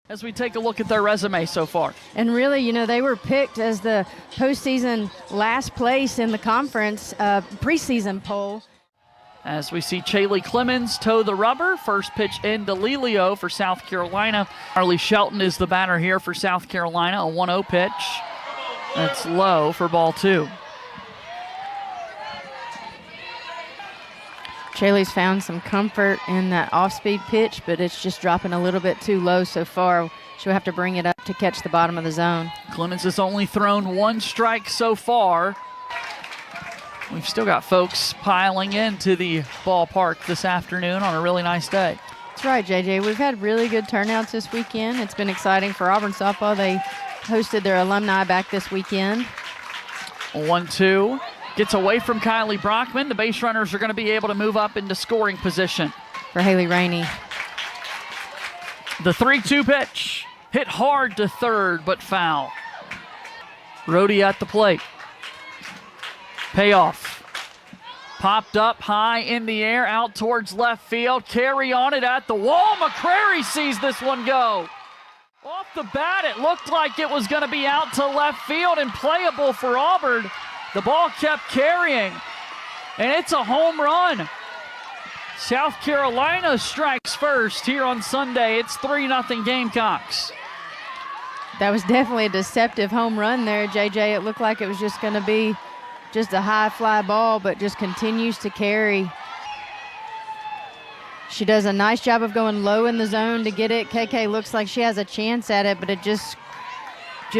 as we take a look at their resume so far. And really, you know, they were picked as the postseason last place in the conference preseason poll. As we see Chaley Clemens toe the rubber. First pitch into Lelio for South Carolina. Harley Shelton is the batter here for South Carolina. A 1-0 pitch. That's low for ball 2. Chaley's found some comfort in that off-speed pitch, but it's just dropping a little bit too low so far. She'll have to bring it up to catch the bottom of the zone. Clemens has only thrown 1 strike so far. We've still got folks piling into the ballpark this afternoon on a really nice day. That's right, JJ. We've had really good turnouts this weekend. It's been exciting for Auburn softball. They hosted their alumni back this weekend. 1-2. Gets away from Kylie Brockman. The base runners are going to be able to move up into scoring position. For Haley Rainey. The 3-2 pitch. Hit hard to third, but foul. Rhodey at the plate. Payoff. Popped up high in the air, out towards left field. Carry on it at the wall. McCrary sees this one go. Off the bat, it looked like it was going to be out to left field and playable for Auburn. The ball kept carrying, and it's a home run. South Carolina strikes first here on Sunday. It's 3-0 Gamecocks. That was definitely a deceptive home run there, JJ. It looked like it was just going to be just a high fly ball, but just continues to carry. She does a nice job of going low in the zone to get it. KK looks like she has a chance at it, but it just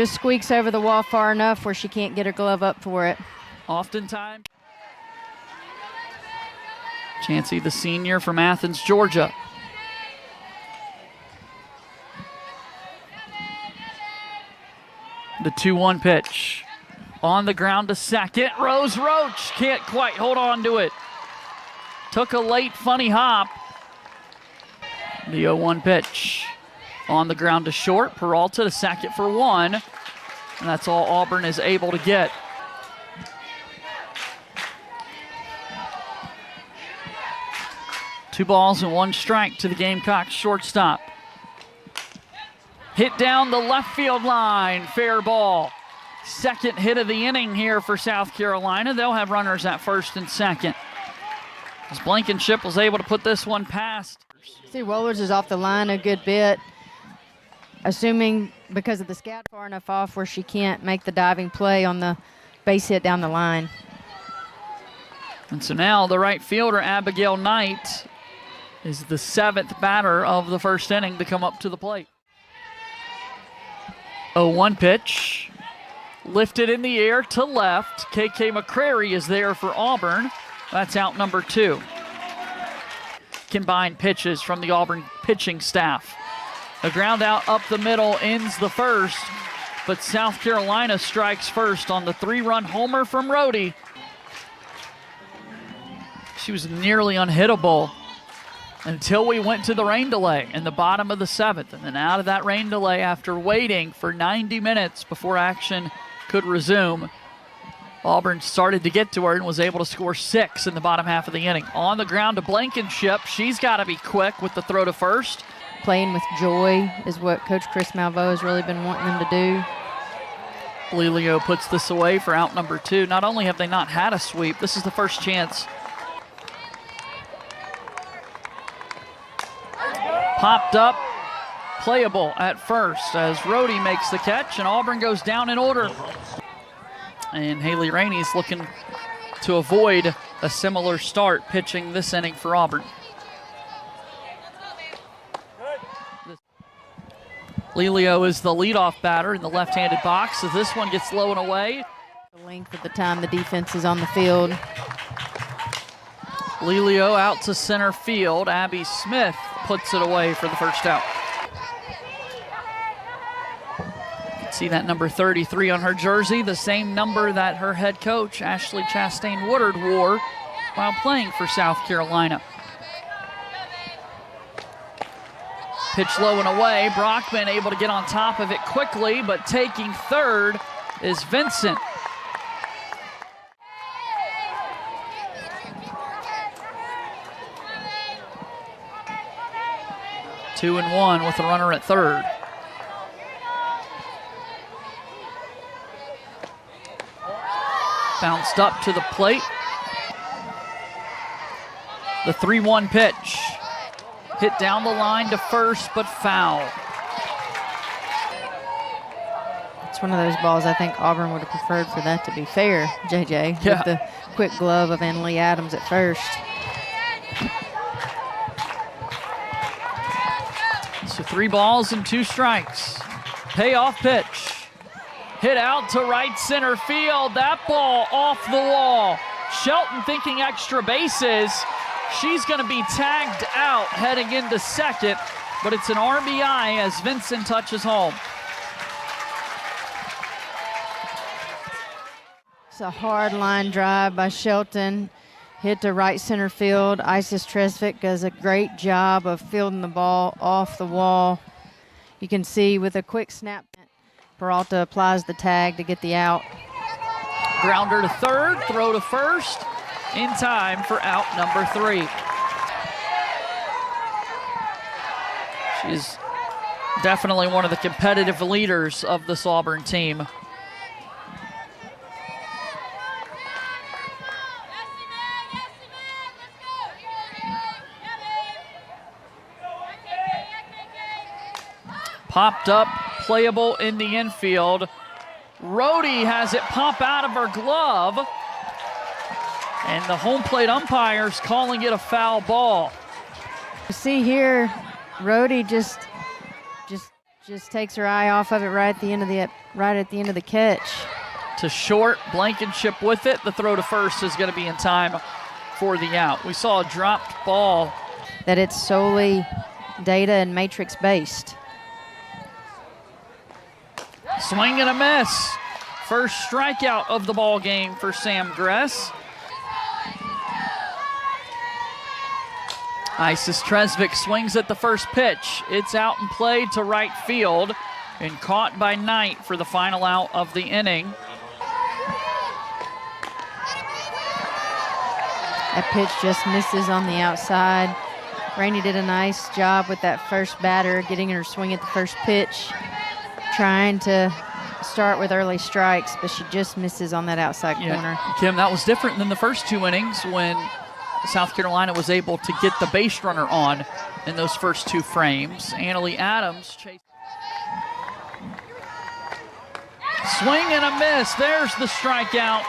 squeaks over the wall far enough where she can't get her glove up for it. Oftentimes. Chancey, the senior from Athens, Georgia. The 2-1 pitch. On the ground to second. Rose Roach can't quite hold on to it. Took a late funny hop. The 0-1 pitch. On the ground to short. Peralta to second for 1. And that's all Auburn is able to get. Two balls and 1 strike to the Gamecocks shortstop. Hit down the left field line. Fair ball. Second hit of the inning here for South Carolina. They'll have runners at first and second. As Blankenship was able to put this one past. See, Wohlers is off the line a good bit, assuming because of the scout far enough off where she can't make the diving play on the base hit down the line. And so now the right fielder, Abigail Knight, is the 7th batter of the first inning to come up to the plate. 0-1 pitch. Lifted in the air to left. KK McCrary is there for Auburn. That's out number 2. Combined pitches from the Auburn pitching staff. A ground out up the middle ends the first, but South Carolina strikes first on the 3-run homer from Rhodey. She was nearly unhittable until we went to the rain delay in the bottom of the 7th. And then out of that rain delay after waiting for 90 minutes before action could resume, Auburn started to get to her and was able to score 6 in the bottom half of the inning. On the ground to Blankenship. She's got to be quick with the throw to first. Playing with joy is what Coach Chris Malveaux has really been wanting them to do. Lelio puts this away for out number 2. Not only have they not had a sweep, this is the first chance. Popped up, playable at first as Rhodey makes the catch, and Auburn goes down in order. And Haley Rainey's looking to avoid a similar start pitching this inning for Auburn. Lelio is the leadoff batter in the left-handed box as this one gets low and away. The length of the time the defense is on the field. Lelio out to center field. Abby Smith puts it away for the first out. See that number 33 on her jersey, the same number that her head coach, Ashley Chastain Woodard, wore while playing for South Carolina. Pitch low and away. Brockman able to get on top of it quickly, but taking third is Vincent. Two and one with a runner at third. Bounced up to the plate. The 3-1 pitch. Hit down the line to first, but foul. It's one of those balls I think Auburn would have preferred for that to be fair, JJ, Yeah. with the quick glove of Annalie Adams at first. So 3 balls and 2 strikes. Payoff pitch. Hit out to right center field. That ball off the wall. Shelton thinking extra bases. She's going to be tagged out heading into second, but it's an RBI as Vincent touches home. It's a hard line drive by Shelton. Hit to right center field. Isis Tresvik does a great job of fielding the ball off the wall. You can see with a quick snap, Peralta applies the tag to get the out. Grounder to third, throw to first, in time for out number 3. She's definitely one of the competitive leaders of this Auburn team. Popped up, playable in the infield. Rhodey has it pop out of her glove. And the home plate umpire's calling it a foul ball. You see here, Rhodey just takes her eye off of it right at the end of the catch. To short, Blankenship with it. The throw to first is going to be in time for the out. We saw a dropped ball. That it's solely data and matrix based. Swing and a miss. First strikeout of the ball game for Sam Gress. Isis Tresvik swings at the first pitch. It's out and played to right field and caught by Knight for the final out of the inning. That pitch just misses on the outside. Rainey did a nice job with that first batter, getting her swing at the first pitch, trying to start with early strikes, but she just misses on that outside corner. Kim, that was different than the first 2 innings when South Carolina was able to get the base runner on in those first 2 frames. Annalie Adams chased. Swing and a miss. There's the strikeout.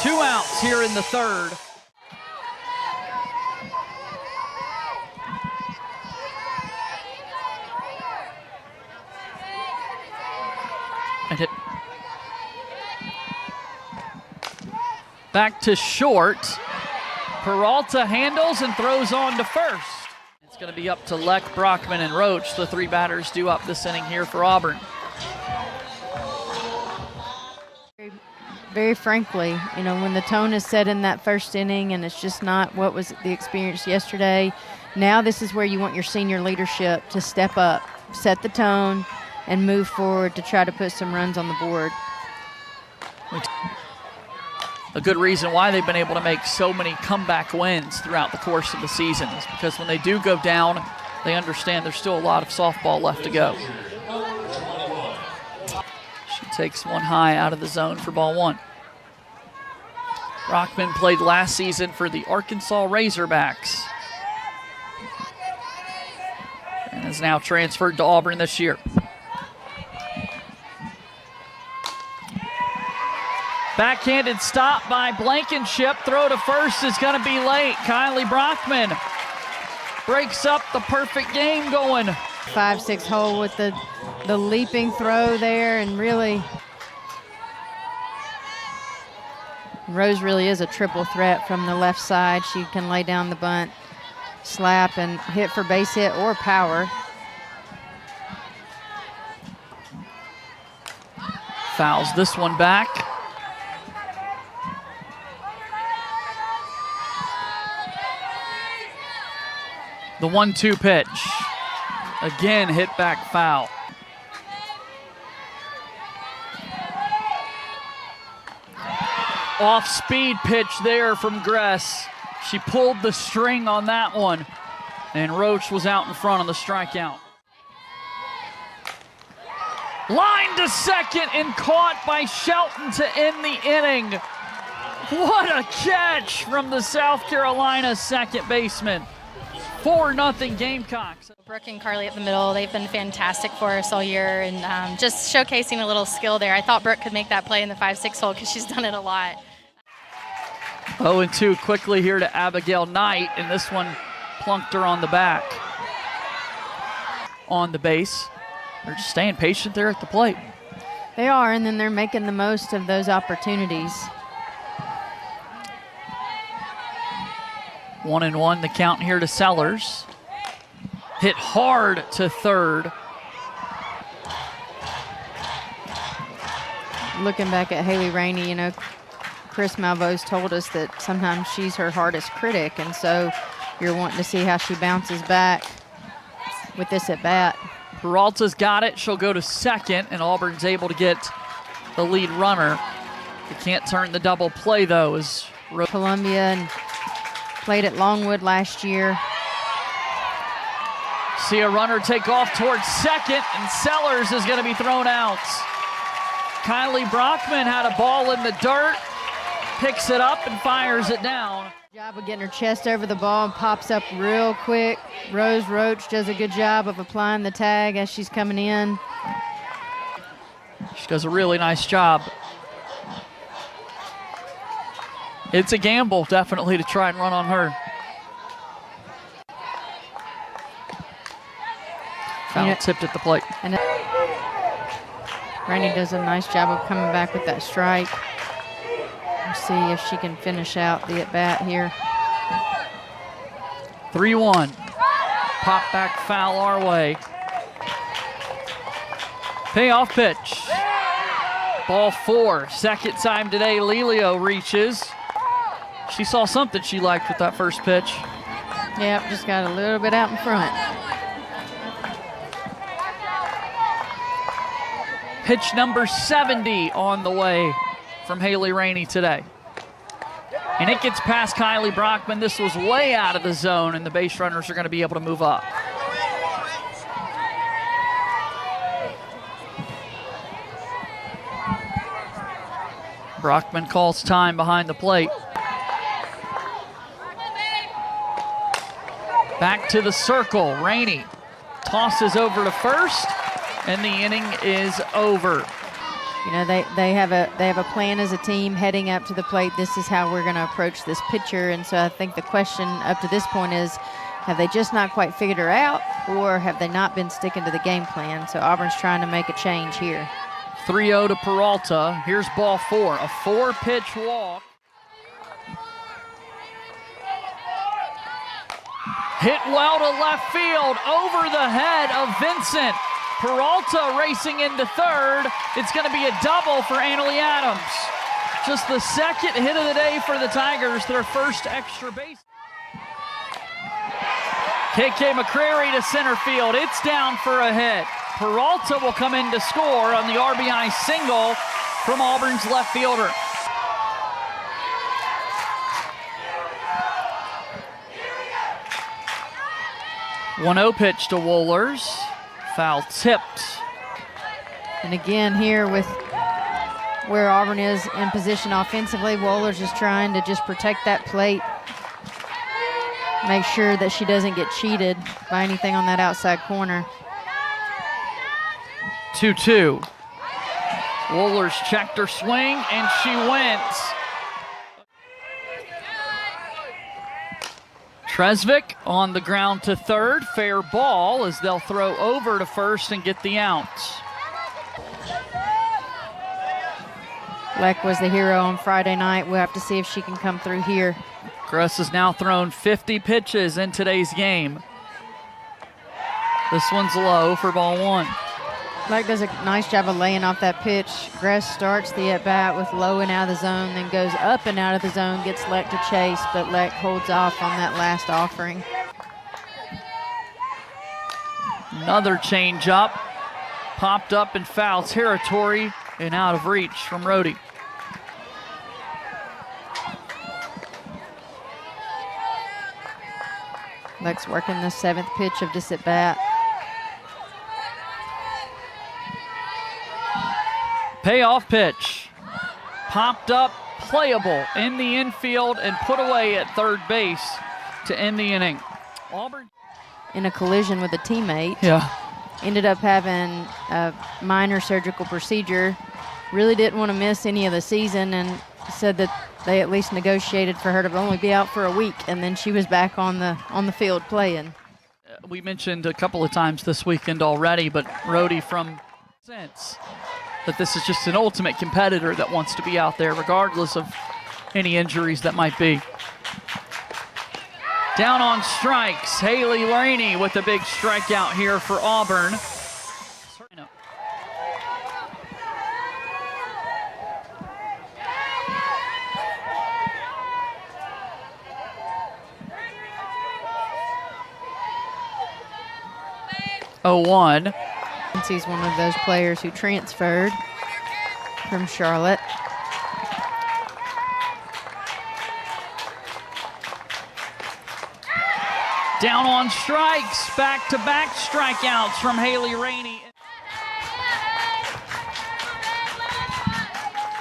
2 outs here in the third. And hit back to short. Peralta handles and throws on to first. It's going to be up to Leck, Brockman, and Roach, the 3 batters due up this inning here for Auburn. Very frankly, you know, when the tone is set in that first inning and it's just not what was the experience yesterday, now this is where you want your senior leadership to step up, set the tone, and move forward to try to put some runs on the board. A good reason why they've been able to make so many comeback wins throughout the course of the season is because when they do go down, they understand there's still a lot of softball left to go. She takes one high out of the zone for ball 1. Brockman played last season for the Arkansas Razorbacks and is now transferred to Auburn this year. Backhanded stop by Blankenship. Throw to first is going to be late. Kylie Brockman breaks up the perfect game going. 5-6 hole with the leaping throw there, and really, Rose really is a triple threat from the left side. She can lay down the bunt, slap, and hit for base hit or power. Fouls this one back. The 1-2 pitch. Again, hit back foul. Off-speed pitch there from Gress. She pulled the string on that one, and Roach was out in front on the strikeout. Line to second and caught by Shelton to end the inning. What a catch from the South Carolina second baseman. 4-0 Gamecocks. Brooke and Carly up the middle, they've been fantastic for us all year, and just showcasing a little skill there. I thought Brooke could make that play in the 5-6 hole because she's done it a lot. 0-2 quickly here to Abigail Knight, and this one plunked her on the back. On the base. They're just staying patient there at the plate. They are, and then they're making the most of those opportunities. 1-1 the count here to Sellers. Hit hard to third. Looking back at Haley Rainey, you know, Chris Malvo's told us that sometimes she's her hardest critic, and so you're wanting to see how she bounces back with this at bat. Peralta's got it. She'll go to second, and Auburn's able to get the lead runner. They can't turn the double play, though, as Columbia and played at Longwood last year. See a runner take off towards second, and Sellers is going to be thrown out. Kylie Brockman had a ball in the dirt, picks it up and fires it down. Job of getting her chest over the ball and pops up real quick. Rose Roach does a good job of applying the tag as she's coming in. She does a really nice job. It's a gamble, definitely, to try and run on her. Foul tipped at the plate. And Randy does a nice job of coming back with that strike. We'll see if she can finish out the at-bat here. 3-1. Pop back foul our way. Payoff pitch. Ball 4. Second time today Lelio reaches. She saw something she liked with that first pitch. Yep, just got a little bit out in front. Pitch number 70 on the way from Haley Rainey today. And it gets past Kylie Brockman. This was way out of the zone, and the base runners are going to be able to move up. Brockman calls time behind the plate. Back to the circle. Rainey tosses over to first, and the inning is over. You know, they have a plan as a team heading up to the plate. This is how we're going to approach this pitcher. And so I think the question up to this point is, have they just not quite figured her out, or have they not been sticking to the game plan? So Auburn's trying to make a change here. 3-0 to Peralta. Here's ball 4, a 4-pitch walk. Hit well to left field, over the head of Vincent. Peralta racing into third. It's going to be a double for Annalie Adams. Just the second hit of the day for the Tigers, their first extra base. KK McCrary to center field. It's down for a hit. Peralta will come in to score on the RBI single from Auburn's left fielder. One 0 pitch to Wohlers. Foul tipped. And again here with where Auburn is in position offensively, Wohlers is trying to just protect that plate. Make sure that she doesn't get cheated by anything on that outside corner. 2-2. Wohlers checked her swing, and she went. Tresvik on the ground to third. Fair ball as they'll throw over to first and get the out. Leck was the hero on Friday night. We'll have to see if she can come through here. Gress has now thrown 50 pitches in today's game. This one's low for ball 1. Leck does a nice job of laying off that pitch. Gress starts the at-bat with low and out of the zone, then goes up and out of the zone, gets Leck to chase, but Leck holds off on that last offering. Another changeup. Popped up in foul territory and out of reach from Rhodey. Leck's working the 7th pitch of this at-bat. Payoff pitch. Popped up, playable in the infield and put away at third base to end the inning. Auburn In a collision with a teammate. Yeah. Ended up having a minor surgical procedure. Really didn't want to miss any of the season and said that they at least negotiated for her to only be out for a week, and then she was back on the field playing. We mentioned a couple of times this weekend already, but Rhodey from sense that this is just an ultimate competitor that wants to be out there regardless of any injuries that might be. Down on strikes, Haley Rainey with a big strikeout here for Auburn. Oh, 1. He's one of those players who transferred from Charlotte. Down on strikes, back-to-back strikeouts from Haley Rainey.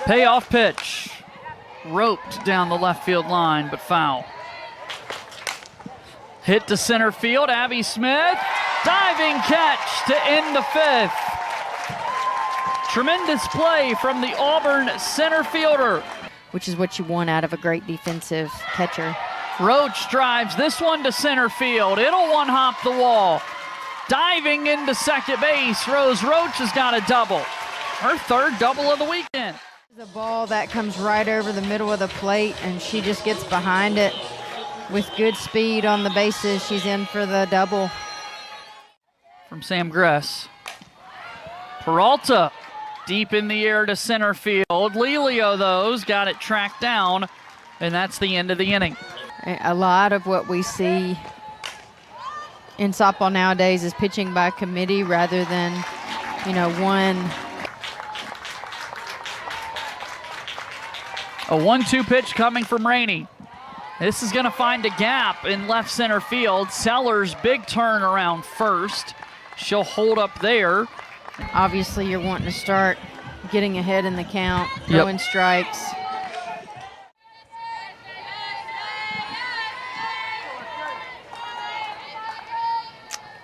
Payoff pitch, roped down the left field line, but foul. Hit to center field, Abby Smith, diving catch to end the 5th. Tremendous play from the Auburn center fielder. Which is what you want out of a great defensive catcher. Roach drives this one to center field. It'll one-hop the wall. Diving into second base, Rose Roach has got a double. Her 3rd double of the weekend. The ball that comes right over the middle of the plate, and she just gets behind it with good speed on the bases. She's in for the double. From Sam Gress. Peralta deep in the air to center field. Lelio, though, got it tracked down, and that's the end of the inning. A lot of what we see in softball nowadays is pitching by committee rather than, one. A 1-2 pitch coming from Rainey. This is going to find a gap in left center field. Sellers, big turn around first. She'll hold up there. Obviously, you're wanting to start getting ahead in the count, throwing strikes.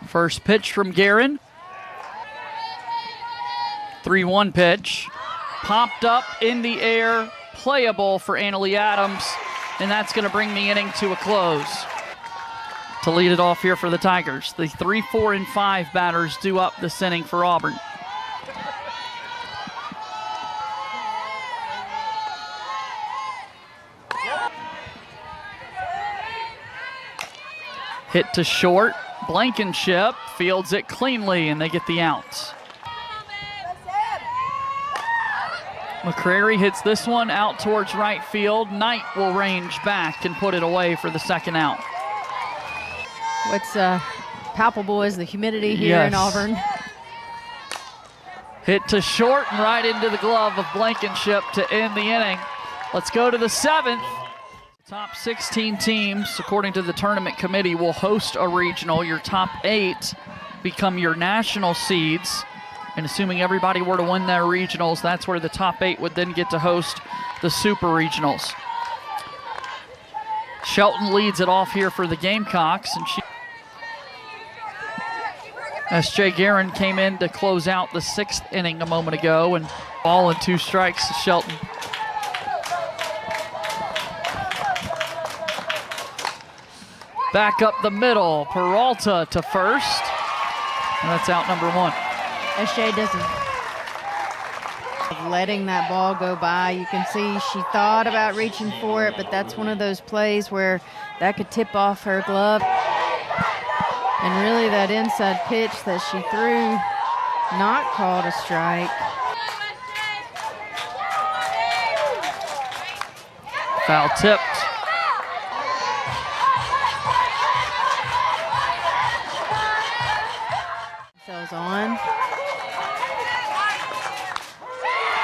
First pitch from Guerin. 3-1 pitch. Popped up in the air, playable for Annalie Adams, and that's going to bring the inning to a close. To lead it off here for the Tigers, the 3, 4, and 5 batters due up this inning for Auburn. Hit to short. Blankenship fields it cleanly, and they get the outs. McCrary hits this one out towards right field. Knight will range back and put it away for the second out. What's palpable is the humidity here in Auburn. Hit to short and right into the glove of Blankenship to end the inning. Let's go to the 7th. Top 16 teams, according to the tournament committee, will host a regional. Your top 8 become your national seeds. And assuming everybody were to win their regionals, that's where the top 8 would then get to host the super regionals. Shelton leads it off here for the Gamecocks. And S.J. Guerin came in to close out the 6th inning a moment ago, and ball and 2 strikes to Shelton. Back up the middle, Peralta to first, and that's out number 1. S.J. doesn't letting that ball go by. You can see she thought about reaching for it, but that's one of those plays where that could tip off her glove. And really that inside pitch that she threw, not called a strike. Foul tipped. On.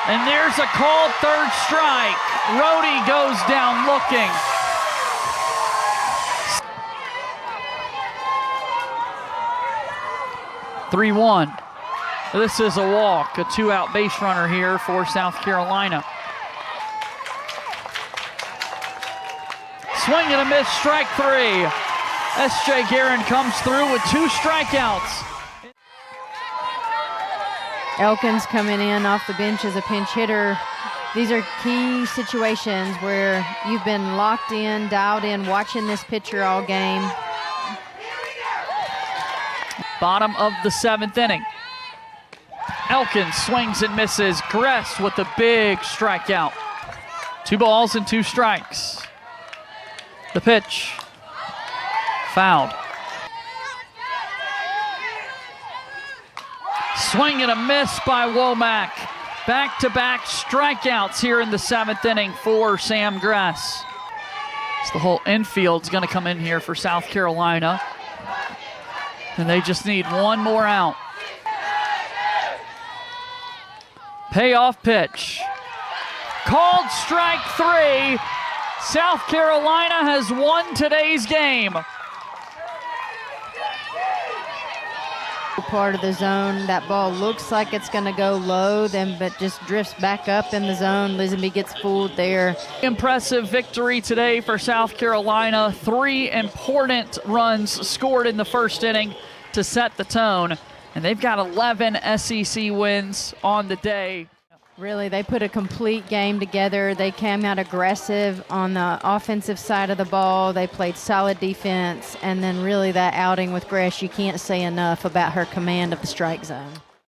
And there's a called 3rd strike. Rhodey goes down looking. This is a walk, a 2-out base runner here for South Carolina. Swing and a miss, strike 3. S.J. Guerin comes through with 2 strikeouts. Elkins coming in off the bench as a pinch hitter. These are key situations where you've been locked in, dialed in, watching this pitcher all game. Bottom of the 7th inning. Elkins swings and misses. Gress with a big strikeout. 2 balls and 2 strikes. The pitch. Fouled. Swing and a miss by Womack. Back-to-back strikeouts here in the 7th inning for Sam Gress. So the whole infield's going to come in here for South Carolina. And they just need 1 more out. Payoff pitch. Called strike 3. South Carolina has won today's game. Part of the zone, that ball looks like it's going to go low, but just drifts back up in the zone. Lisenby gets fooled there. Impressive victory today for South Carolina. 3 important runs scored in the 1st inning to set the tone, and they've got 11 SEC wins on the day. Really, they put a complete game together. They came out aggressive on the offensive side of the ball. They played solid defense, and then really that outing with Gress, you can't say enough about her command of the strike zone.